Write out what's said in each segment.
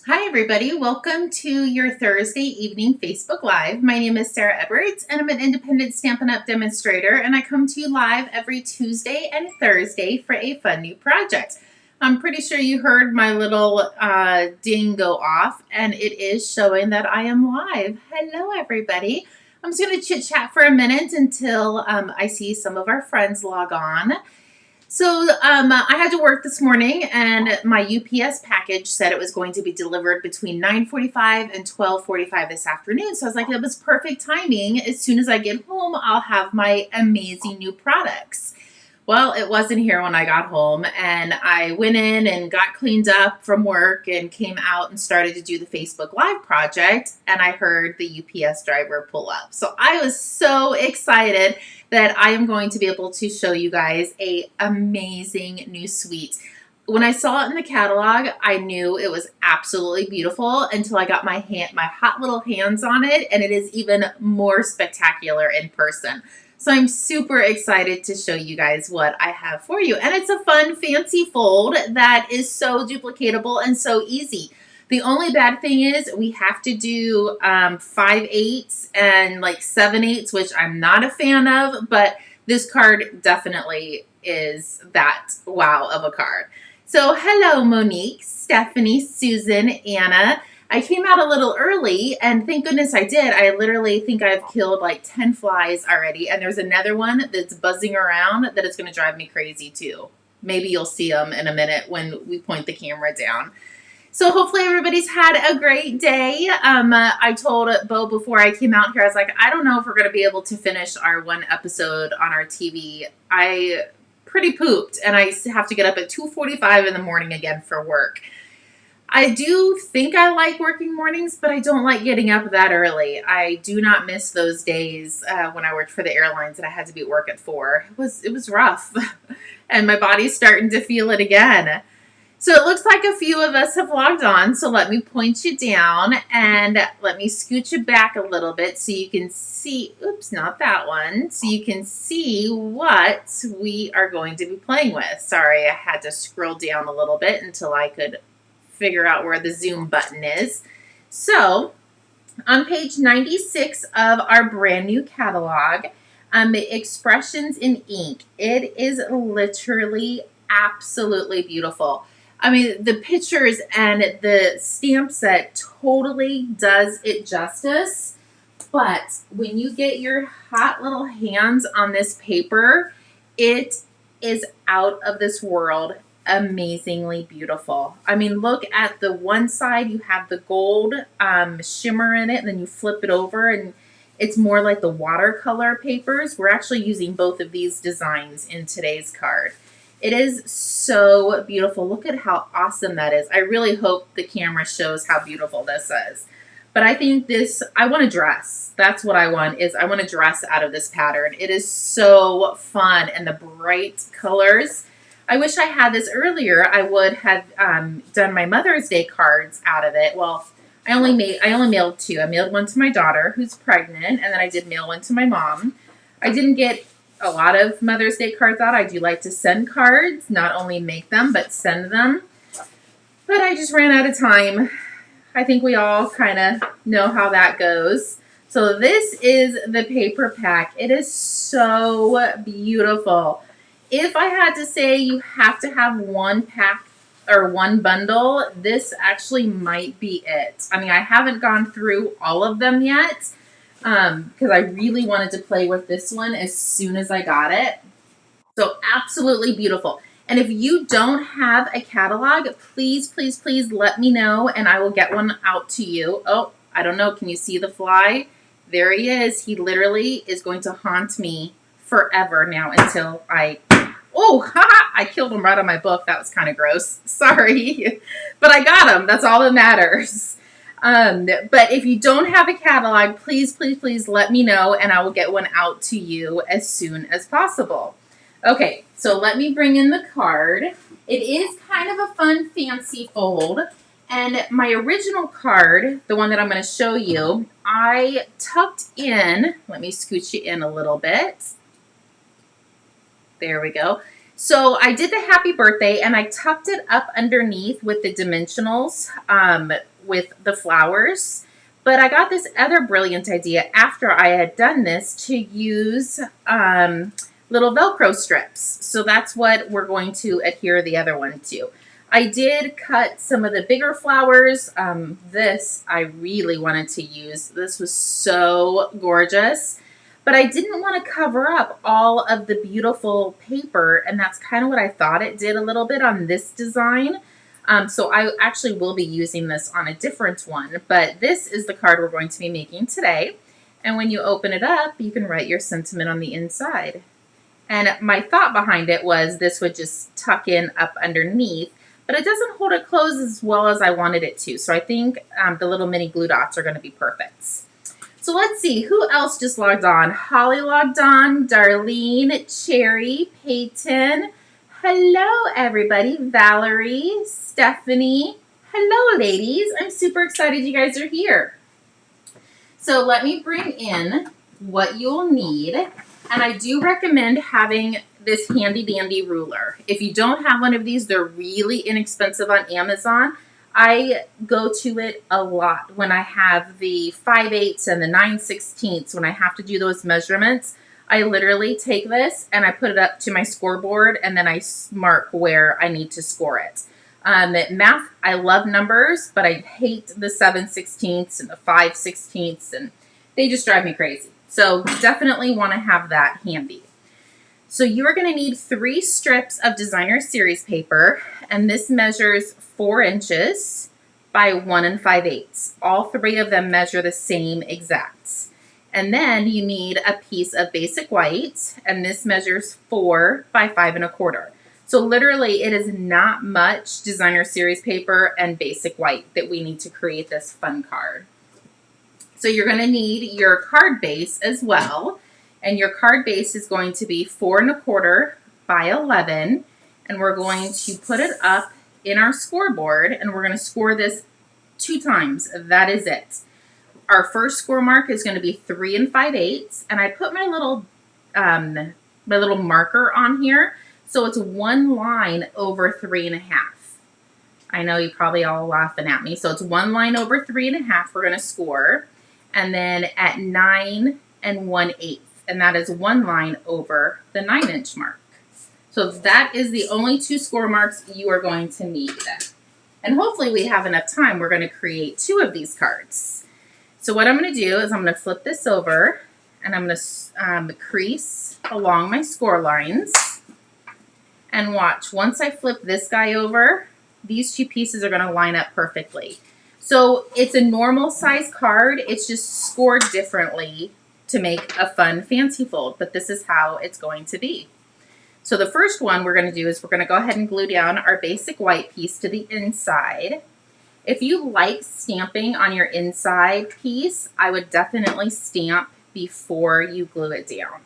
Hi, everybody. Welcome to your Thursday evening Facebook Live. My name is Sarah Edwards, and I'm an independent Stampin' Up! Demonstrator, and I come to you live every Tuesday and Thursday for a fun new project. I'm pretty sure you heard my little ding go off, and it is showing that I am live. Hello, everybody. I'm just going to chit-chat for a minute until I see some of our friends log on. So I had to work this morning, and my UPS package said it was going to be delivered between 9:45 and 12:45 this afternoon. So I was like, it was perfect timing. As soon as I get home, I'll have my amazing new products. Well, it wasn't here when I got home, and I went in and got cleaned up from work and came out and started to do the Facebook Live project, and I heard the UPS driver pull up. So I was so excited that I am going to be able to show you guys a amazing new suite. When I saw it in the catalog, I knew it was absolutely beautiful until I got my hot little hands on it, and it is even more spectacular in person. So I'm super excited to show you guys what I have for you. And it's a fun, fancy fold that is so duplicatable and so easy. The only bad thing is we have to do 5/8 and like 7/8, which I'm not a fan of, but this card definitely is that wow of a card. So hello, Monique, Stephanie, Susan, Anna. I came out a little early, and thank goodness I did. I literally think I've killed like 10 flies already, and there's another one that's buzzing around that is going to drive me crazy too. Maybe you'll see them in a minute when we point the camera down. So hopefully everybody's had a great day. I told Bo before I came out here, I was like, I don't know if we're going to be able to finish our one episode on our TV. I pretty pooped, and I have to get up at 2:45 in the morning again for work. I do think I like working mornings, but I don't like getting up that early. I do not miss those days when I worked for the airlines and I had to be at work at 4. It was rough, and my body's starting to feel it again. So it looks like a few of us have logged on. So let me point you down and let me scoot you back a little bit so you can see. Oops, not that one. So you can see what we are going to be playing with. Sorry, I had to scroll down a little bit until I could figure out where the zoom button is. So on page 96 of our brand new catalog, Expressions in Ink, it is literally absolutely beautiful. I mean, the pictures and the stamp set totally does it justice. But when you get your hot little hands on this paper, it is out of this world amazingly beautiful. I mean, look at the one side, you have the gold shimmer in it, and then you flip it over and it's more like the watercolor papers. We're actually using both of these designs in today's card. It is so beautiful. Look at how awesome that is. I really hope the camera shows how beautiful this is. But I think I want a dress. That's what I want, is I want a dress out of this pattern. It is so fun, and the bright colors. I wish I had this earlier. I would have done my Mother's Day cards out of it. Well, I only mailed 2. I mailed one to my daughter who's pregnant, and then I did mail one to my mom. I didn't get a lot of Mother's Day cards out. I do like to send cards, not only make them, but send them. But I just ran out of time. I think we all kind of know how that goes. So this is the paper pack. It is so beautiful. If I had to say you have to have one pack or one bundle, this actually might be it. I mean, I haven't gone through all of them yet because I really wanted to play with this one as soon as I got it. So absolutely beautiful. And if you don't have a catalog, please, please, please let me know and I will get one out to you. Oh, I don't know. Can you see the fly? There he is. He literally is going to haunt me forever now until oh, I killed him right on my book. That was kind of gross. Sorry. But I got him. That's all that matters. But if you don't have a catalog, please, please, please let me know and I will get one out to you as soon as possible. Okay, so let me bring in the card. It is kind of a fun, fancy fold. And my original card, the one that I'm going to show you, I tucked in. Let me scoot you in a little bit. There we go. So I did the happy birthday and I tucked it up underneath with the dimensionals with the flowers. But I got this other brilliant idea after I had done this to use little Velcro strips. So that's what we're going to adhere the other one to. I did cut some of the bigger flowers. This I really wanted to use. This was so gorgeous. But I didn't want to cover up all of the beautiful paper, and that's kind of what I thought it did a little bit on this design. So I actually will be using this on a different one, but this is the card we're going to be making today. And when you open it up, you can write your sentiment on the inside. And my thought behind it was this would just tuck in up underneath, but it doesn't hold it closed as well as I wanted it to. So I think the little mini glue dots are going to be perfect. So let's see, who else just logged on? Holly logged on, Darlene, Cherry, Peyton. Hello, everybody. Valerie, Stephanie. Hello, ladies. I'm super excited you guys are here. So let me bring in what you'll need. And I do recommend having this handy dandy ruler. If you don't have one of these, they're really inexpensive on Amazon. I go to it a lot when I have the 5/8 and the 9/16 when I have to do those measurements. I literally take this and I put it up to my scoreboard and then I mark where I need to score it. Math, I love numbers, but I hate the 7/16 and the 5/16 and they just drive me crazy. So definitely want to have that handy. So you are going to need 3 strips of designer series paper, and this measures 4 inches by 1 5/8. All 3 of them measure the same exacts. And then you need a piece of basic white, and this measures 4 by 5 1/4. So literally it is not much designer series paper and basic white that we need to create this fun card. So you're going to need your card base as well. And your card base is going to be 4 1/4 by 11. And we're going to put it up in our scoreboard, and we're going to score this 2 times. That is it. Our first score mark is going to be 3 5/8. And I put my little marker on here. So it's 1 line over 3 1/2. I know you probably all laughing at me. So it's 1 line over 3 1/2 we're going to score. And then at 9 1/8. And that is 1 line over the 9-inch mark. So that is the only 2 score marks you are going to need. And hopefully we have enough time. We're going to create 2 of these cards. So what I'm going to do is I'm going to flip this over and I'm going to crease along my score lines. And watch, once I flip this guy over, these 2 pieces are going to line up perfectly. So it's a normal size card. It's just scored differently to make a fun fancy fold, but this is how it's going to be. So the first one we're going to do is we're going to go ahead and glue down our basic white piece to the inside. If you like stamping on your inside piece, I would definitely stamp before you glue it down.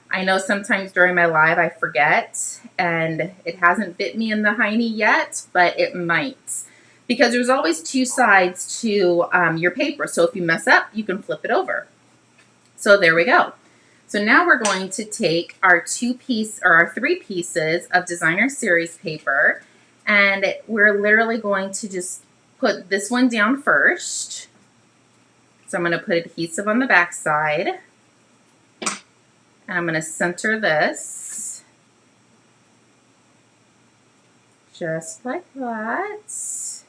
I know sometimes during my live I forget, and it hasn't bit me in the hiney yet, but it might. Because there's always 2 sides to your paper, so if you mess up, you can flip it over. So there we go. So now we're going to take our 3 pieces of designer series paper, and we're literally going to just put this one down first. So I'm going to put adhesive on the back side, and I'm going to center this just like that.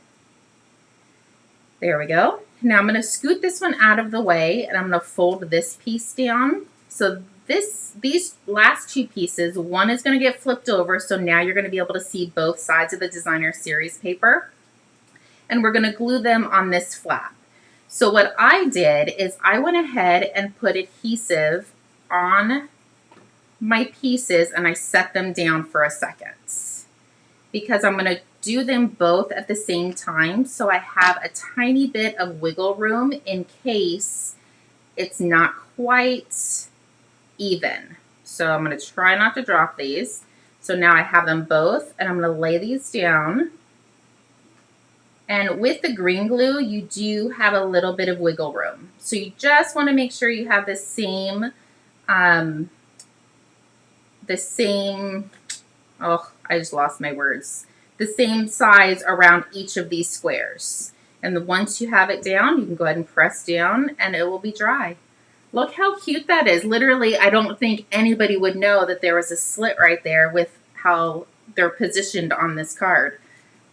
There we go. Now I'm going to scoot this one out of the way, and I'm going to fold this piece down. So these last 2 pieces, one is going to get flipped over, so now you're going to be able to see both sides of the designer series paper. And we're going to glue them on this flap. So what I did is I went ahead and put adhesive on my pieces, and I set them down for a second. Because I'm going to do them both at the same time, so I have a tiny bit of wiggle room in case it's not quite even. So I'm going to try not to drop these. So now I have them both, and I'm going to lay these down. And with the green glue, you do have a little bit of wiggle room. So you just want to make sure you have the same, oh, I just lost my words. The same size around each of these squares. And once you have it down, you can go ahead and press down and it will be dry. Look how cute that is. Literally, I don't think anybody would know that there was a slit right there with how they're positioned on this card.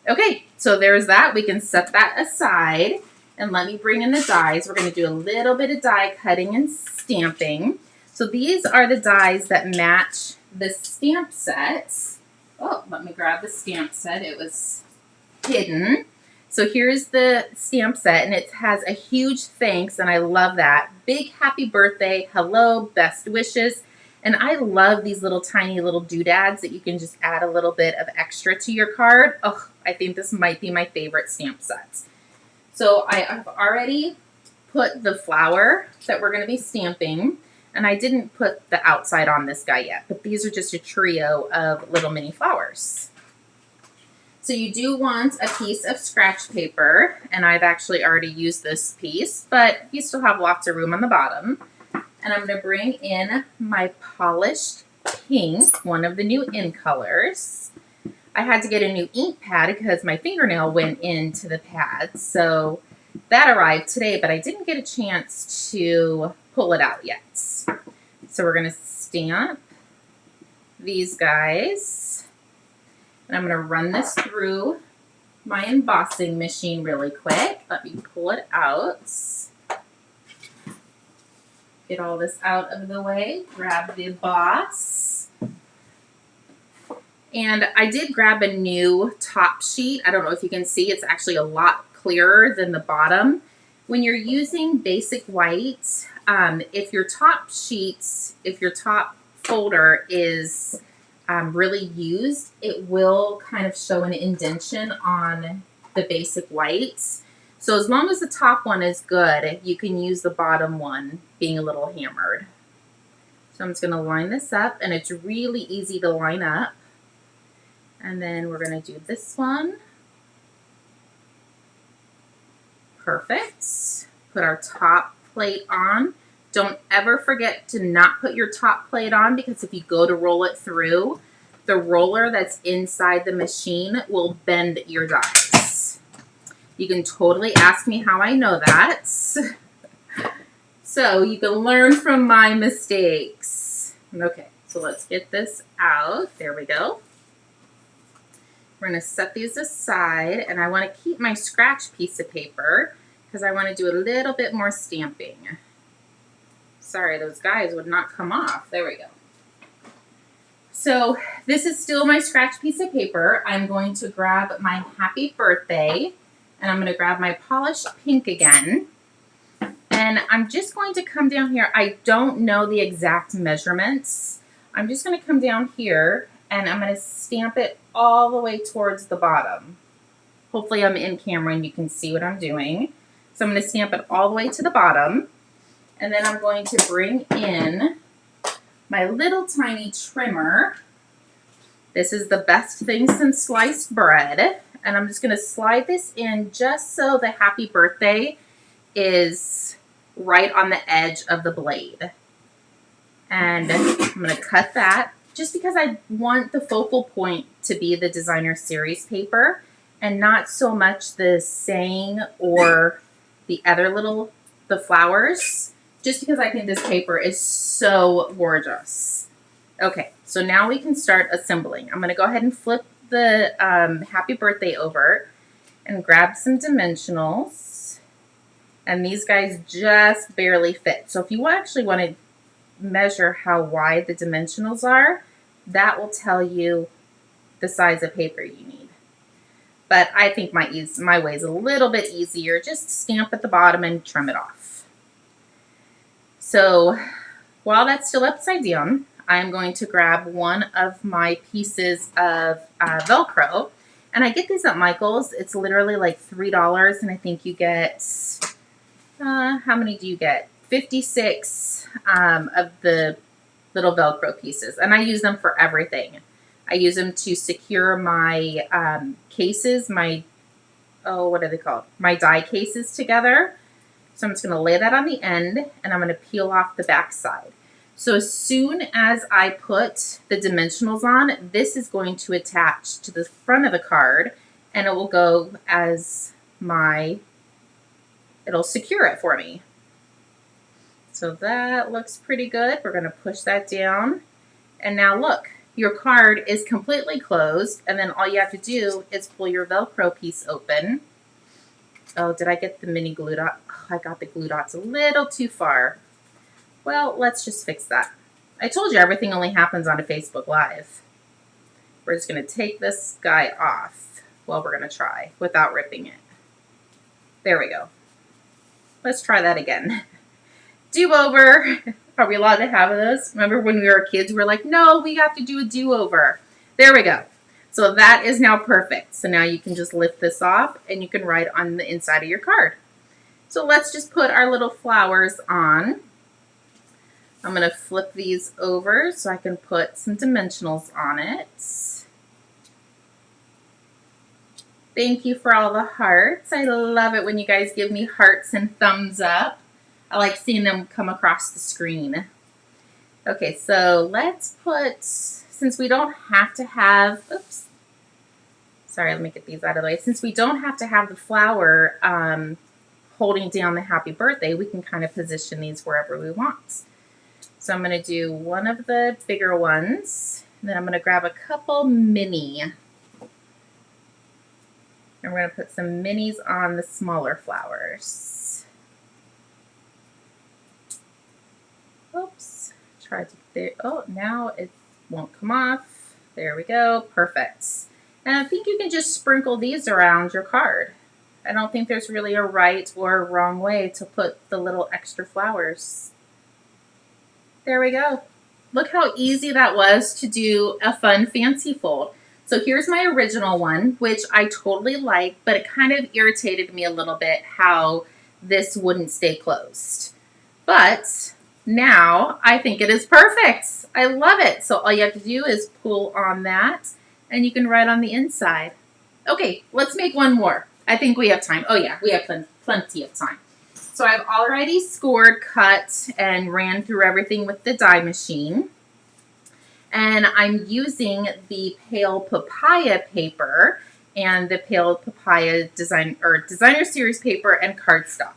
Okay, so there's that. We can set that aside. And let me bring in the dies. We're going to do a little bit of die cutting and stamping. So these are the dies that match the stamp sets. Oh, let me grab the stamp set. It was hidden. So here's the stamp set, and it has a huge thanks, and I love that. Big happy birthday, hello, best wishes. And I love these little tiny little doodads that you can just add a little bit of extra to your card. Oh, I think this might be my favorite stamp sets. So I have already put the flower that we're going to be stamping, and I didn't put the outside on this guy yet, but these are just a trio of little mini flowers. So you do want a piece of scratch paper, and I've actually already used this piece, but you still have lots of room on the bottom. And I'm going to bring in my polished pink, one of the new in colors. I had to get a new ink pad because my fingernail went into the pad, so that arrived today, but I didn't get a chance to pull it out yet. So we're going to stamp these guys. And I'm going to run this through my embossing machine really quick. Let me pull it out. Get all this out of the way. Grab the emboss. And I did grab a new top sheet. I don't know if you can see. It's actually a lot clearer than the bottom. When you're using basic white, if your top folder is really used, it will kind of show an indentation on the basic whites. So as long as the top one is good, you can use the bottom one being a little hammered. So I'm just going to line this up, and it's really easy to line up. And then we're going to do this one. Perfect. Put our top plate on. Don't ever forget to not put your top plate on, because if you go to roll it through, the roller that's inside the machine will bend your dies. You can totally ask me how I know that. So you can learn from my mistakes. Okay, so let's get this out. There we go. We're going to set these aside, and I want to keep my scratch piece of paper because I want to do a little bit more stamping. Sorry, those guys would not come off. There we go. So this is still my scratch piece of paper. I'm going to grab my happy birthday, and I'm going to grab my polished pink again. And I'm just going to come down here. I don't know the exact measurements. I'm just going to come down here, and I'm going to stamp it all the way towards the bottom. Hopefully I'm in camera and you can see what I'm doing. So I'm going to stamp it all the way to the bottom. And then I'm going to bring in my little tiny trimmer. This is the best thing since sliced bread. And I'm just going to slide this in just so the happy birthday is right on the edge of the blade. And I'm going to cut that just because I want the focal point to be the designer series paper and not so much the saying or the other the flowers, just because I think this paper is so gorgeous. Okay, so now we can start assembling. I'm going to go ahead and flip the happy birthday over and grab some dimensionals. And these guys just barely fit. So if you actually want to measure how wide the dimensionals are, that will tell you the size of paper you need. But I think my way is a little bit easier. Just stamp at the bottom and trim it off. So while that's still upside down, I'm going to grab one of my pieces of Velcro. And I get these at Michael's. It's literally like $3, and I think you get, how many do you get? 56 of the little Velcro pieces. And I use them for everything. I use them to secure my cases, what are they called? My die cases together. So I'm just going to lay that on the end, and I'm going to peel off the back side. So as soon as I put the dimensionals on, this is going to attach to the front of the card, and it will go as my it'll secure it for me. So that looks pretty good. We're going to push that down. And now look, your card is completely closed, and then all you have to do is pull your Velcro piece open. Oh, did I get the mini glue dot? Oh, I got the glue dots a little too far. Well, let's just fix that. I told you everything only happens on a Facebook Live. We're just going to take this guy off. Well, we're going to try without ripping it. There we go. Let's try that again. Do-over. Are we allowed to have those? Remember when we were kids, we were like, no, we have to do a do-over. There we go. So that is now perfect. So now you can just lift this off and you can write on the inside of your card. So let's just put our little flowers on. I'm going to flip these over so I can put some dimensionals on it. Thank you for all the hearts. I love it when you guys give me hearts and thumbs up. I like seeing them come across the screen. Okay, so let's put, since we don't have to have, oops, sorry, let me get these out of the way. Since we don't have to have the flower holding down the happy birthday, we can kind of position these wherever we want. So I'm going to do one of the bigger ones, and then I'm going to grab a couple mini. And we're going to put some minis on the smaller flowers. Oops, tried to, there, oh, now it won't come off. There we go, perfect. And I think you can just sprinkle these around your card. I don't think there's really a right or a wrong way to put the little extra flowers. There we go. Look how easy that was to do a fun fancy fold. So here's my original one, which I totally like, but it kind of irritated me a little bit how this wouldn't stay closed. But now I think it is perfect. I love it. So all you have to do is pull on that and you can write on the inside. Okay, let's make one more. I think we have time. Oh yeah, we have plenty of time. So I've already scored, cut, and ran through everything with the die machine. And I'm using the Pale Papaya paper and the Pale Papaya Designer Series paper and cardstock.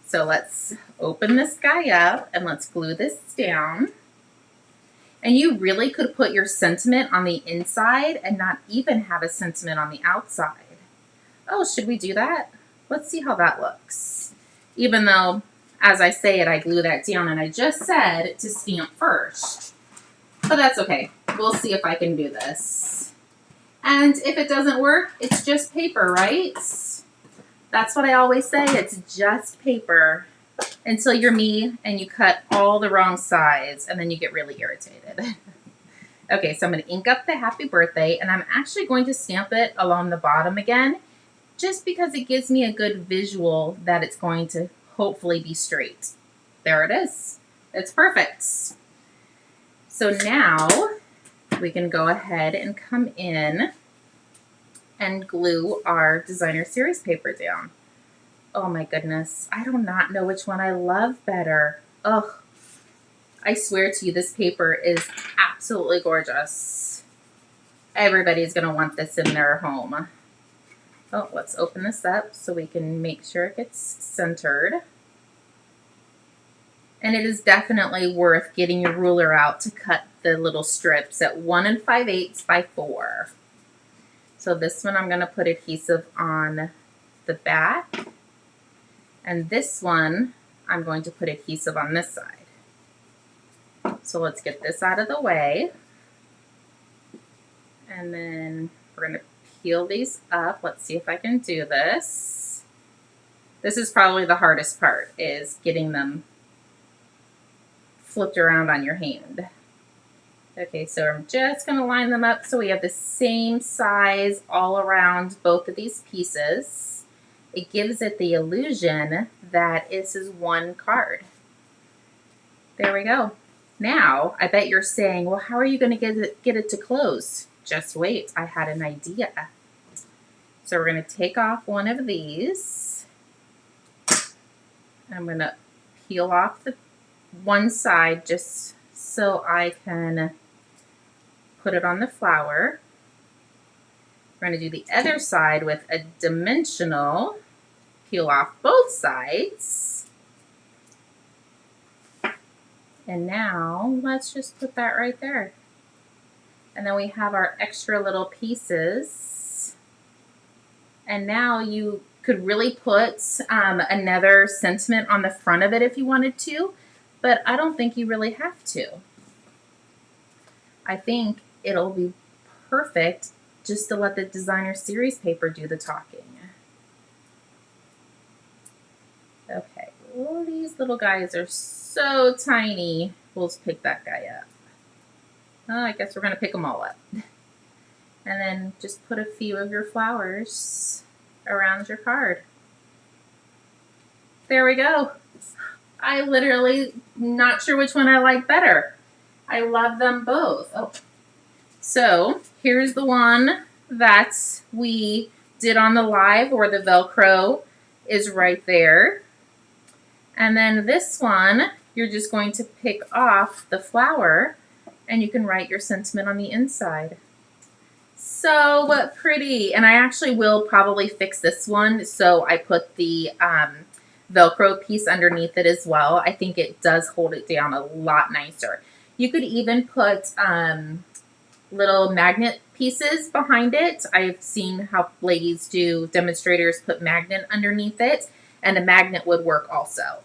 So let's open this guy up and let's glue this down. And you really could put your sentiment on the inside and not even have a sentiment on the outside. Oh, should we do that? Let's see how that looks. Even though, as I say it, I glue that down and I just said to stamp first. But that's okay. We'll see if I can do this. And if it doesn't work, it's just paper, right? That's what I always say. It's just paper until you're me and you cut all the wrong sides and then you get really irritated. Okay, so I'm going to ink up the happy birthday and I'm actually going to stamp it along the bottom again just because it gives me a good visual that it's going to hopefully be straight. There it is. It's perfect. So now we can go ahead and come in and glue our Designer Series paper down. Oh my goodness, I do not know which one I love better. Ugh, I swear to you, this paper is absolutely gorgeous. Everybody's gonna want this in their home. Oh, let's open this up so we can make sure it gets centered. And it is definitely worth getting your ruler out to cut the little strips at 1 5/8 by 4. So this one I'm going to put adhesive on the back. And this one I'm going to put adhesive on this side. So let's get this out of the way. And then we're going to peel these up. Let's see if I can do this. This is probably the hardest part, is getting them flipped around on your hand. Okay, so I'm just going to line them up so we have the same size all around both of these pieces. It gives it the illusion that this is one card. There we go. Now, I bet you're saying, well, how are you going to get it to close? Just wait, I had an idea. So we're going to take off one of these. I'm going to peel off the one side just so I can put it on the flower. We're going to do the other side with a dimensional. peel off both sides. And now let's just put that right there. And then we have our extra little pieces. And now you could really put another sentiment on the front of it if you wanted to, but I don't think you really have to. I think it'll be perfect just to let the designer series paper do the talking. Okay, well, these little guys are so tiny. We'll just pick that guy up. Oh, I guess we're going to pick them all up. And then just put a few of your flowers around your card. There we go. I literally not sure which one I like better. I love them both. Oh. So here's the one that we did on the live, or the Velcro is right there. And then this one, you're just going to pick off the flower and you can write your sentiment on the inside. So pretty. And I actually will probably fix this one. So I put the Velcro piece underneath it as well. I think it does hold it down a lot nicer. You could even put little magnet pieces behind it. I've seen how ladies do, demonstrators put magnet underneath it, and a magnet would work also.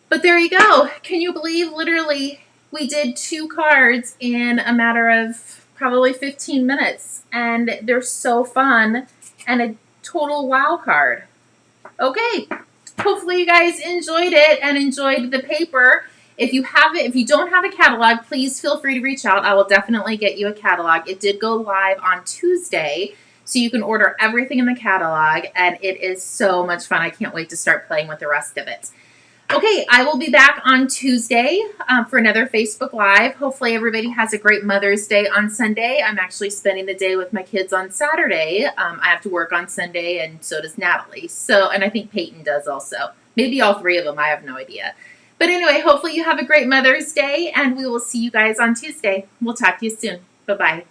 But there you go. Can you believe literally we did 2 cards in a matter of probably 15 minutes, and they're so fun and a total wow card. Okay, hopefully you guys enjoyed it and enjoyed the paper. If you don't have a catalog, please feel free to reach out. I will definitely get you a catalog. It did go live on Tuesday, so you can order everything in the catalog, and it is so much fun. I can't wait to start playing with the rest of it. Okay, I will be back on Tuesday for another Facebook Live. Hopefully everybody has a great Mother's Day on Sunday. I'm actually spending the day with my kids on Saturday. I have to work on Sunday, and so does Natalie. And I think Peyton does also. Maybe all 3 of them. I have no idea. But anyway, hopefully you have a great Mother's Day, and we will see you guys on Tuesday. We'll talk to you soon. Bye-bye.